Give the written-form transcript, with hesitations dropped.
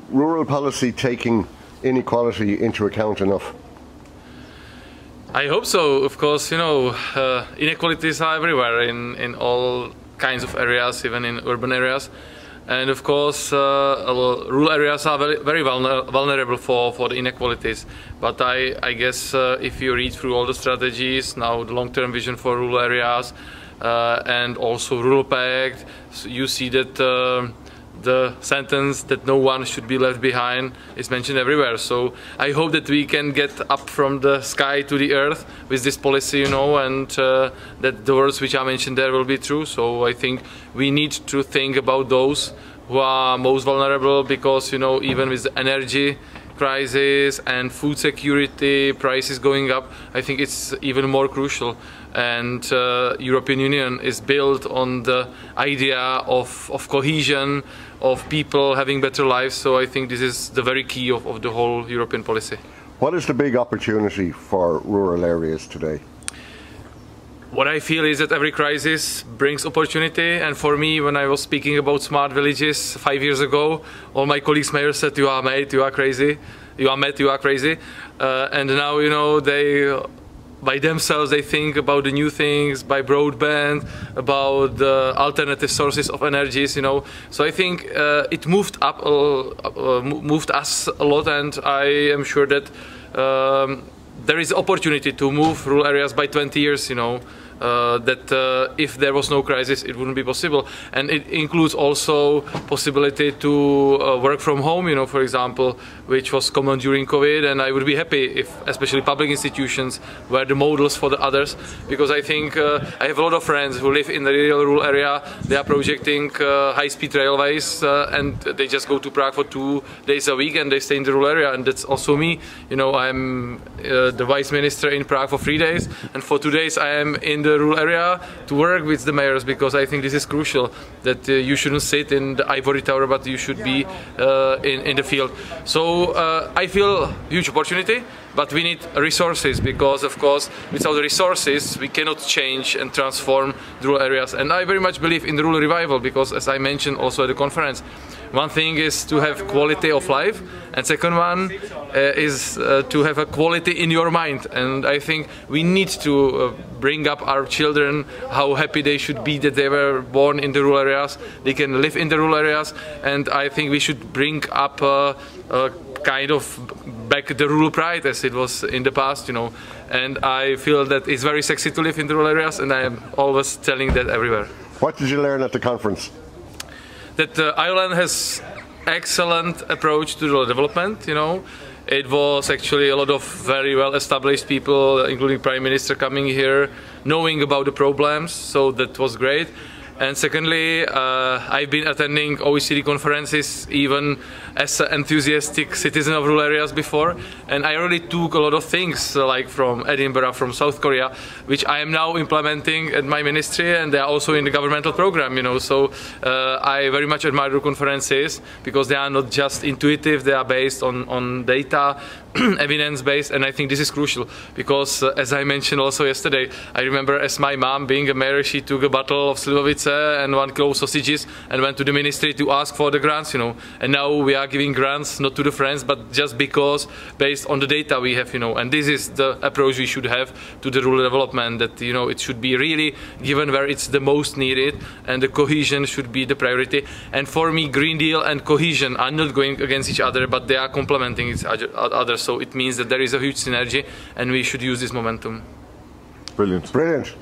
rural policy taking inequality into account enough? I hope so. Of course, inequalities are everywhere in all kinds of areas, even in urban areas. And of course, rural areas are very vulnerable for the inequalities. But I guess if you read through all the strategies, now the long-term vision for rural areas, and also Rural Pact, so you see that the sentence that no one should be left behind is mentioned everywhere. So I hope that we can get up from the sky to the earth with this policy, and that the words which are mentioned there will be true. So I think we need to think about those who are most vulnerable, because even with the energy crisis and food security prices going up, I think it's even more crucial. And European Union is built on the idea of cohesion, of people having better lives. So I think this is the very key of the whole European policy. What is the big opportunity for rural areas today? What I feel is that every crisis brings opportunity, and for me, when I was speaking about smart villages 5 years ago, all my colleagues mayors said, "You are mad, you are crazy, you are mad, you are crazy," and now they by themselves they think about the new things, by broadband, about the alternative sources of energies. So I think it moved us a lot, and I am sure that there is opportunity to move rural areas by 20 years, that if there was no crisis, it wouldn't be possible. And it includes also possibility to work from home, for example, which was common during COVID. And I would be happy if especially public institutions were the models for the others, because I think I have a lot of friends who live in the real rural area. They are projecting high-speed railways, and they just go to Prague for 2 days a week and they stay in the rural area. And that's also me. I'm the vice minister in Prague for 3 days, and for 2 days I am in the rural area to work with the mayors, because I think this is crucial, that you shouldn't sit in the ivory tower, but you should be in the field. So I feel huge opportunity, but we need resources, because of course without the resources we cannot change and transform the rural areas. And I very much believe in the rural revival, because as I mentioned also at the conference, one thing is to have quality of life, and second one is to have a quality in your mind. And I think we need to bring up our children, how happy they should be that they were born in the rural areas, they can live in the rural areas, and I think we should bring up kind of back the rural pride as it was in the past, and I feel that it's very sexy to live in the rural areas, and I am always telling that everywhere. What did you learn at the conference? That Ireland has excellent approach to rural development. It was actually a lot of very well established people, including Prime Minister, coming here, knowing about the problems, so that was great. And secondly, I've been attending OECD conferences even as an enthusiastic citizen of rural areas before, and I already took a lot of things like from Edinburgh, from South Korea, which I am now implementing at my ministry, and they are also in the governmental program, So I very much admire the conferences, because they are not just intuitive, they are based on data, evidence-based, and I think this is crucial, because as I mentioned also yesterday, I remember as my mom being a mayor, she took a bottle of Slivovice and 1 kilo of sausages and went to the ministry to ask for the grants, and now we are giving grants not to the friends, but just because based on the data we have, and this is the approach we should have to the rural development, that it should be really given where it's the most needed, and the cohesion should be the priority. And for me, Green Deal and cohesion are not going against each other, but they are complementing each other. So it means that there is a huge synergy, and we should use this momentum. Brilliant. Brilliant.